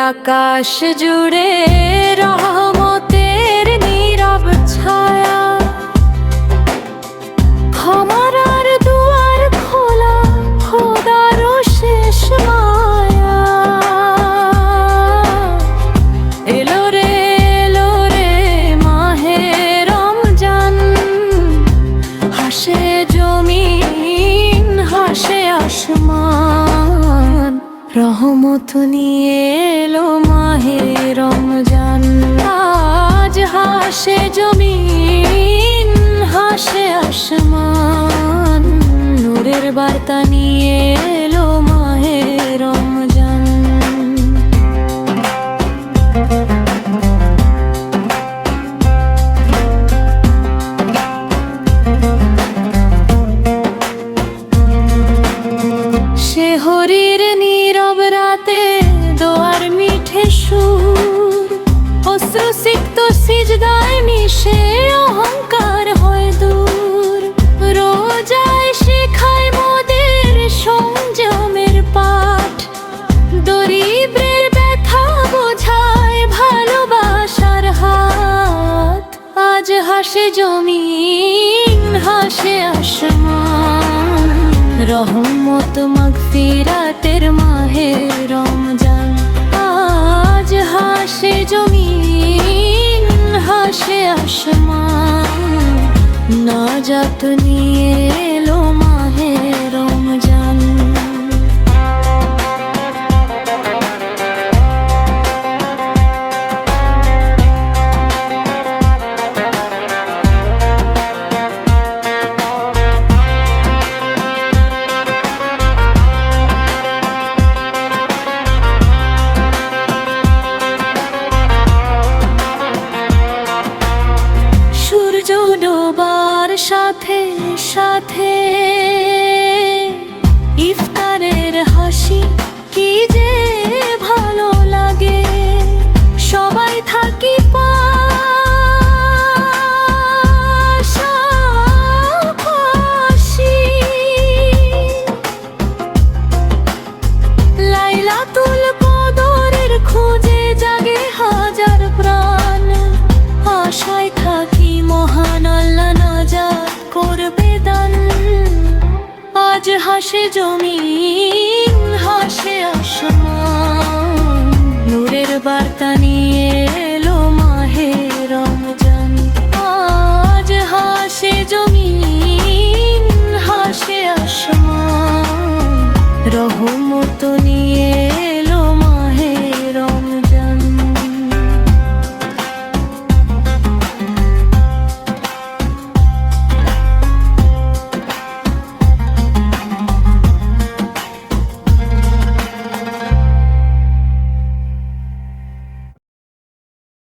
আকাশ জুড়ে রহমতের নীরব ছায়া, ক্ষমার দুয়ার খোলা, খোদার শেষ মায়া। এলো রে মাহে রমজান, হাসে জমিন হাসে আসমান, রহমত নিয়ে এলো মাহে রমজান। আজ হাসে জমিন হাসে আসমান, নূরের বার্তা নিয়ে এলো মাহে রমজান। শেহরির নীরব রাতে দোয়ার মিঠে সুর, অশ্রুসিক্ত সিজদায় মিশে অহংকার হয় দূর। রোজায় শেখায় মোদের সংযমের পাঠ, দরিদ্রের ব্যথা বোঝায় ভালোবাসার হাত। আজ হাসে জমিন হাসে আসমান, রহমত মাগফিরাতের মাহে রমজান। আজ হাসে জমিন হাসে আসমান, নাজাত নিয়ে এলো মাহে রমজান। ডোবার সাথে সাথে ইফতারের হাসি কি যে ভালো লাগে। সবাই থাকি পাশাপাশি, লাইলাতুল কদরের খোঁজে জাগে হাজার প্রাণ। আশায় থাকি মহান আল্লাহ নাজাত করবে দান। আজ হাসে জমিন হাসে আসমান, নূরের বার্তা নিয়ে এলো মাহে রমজান। আজ হাসে জমিন হাসে আসমান,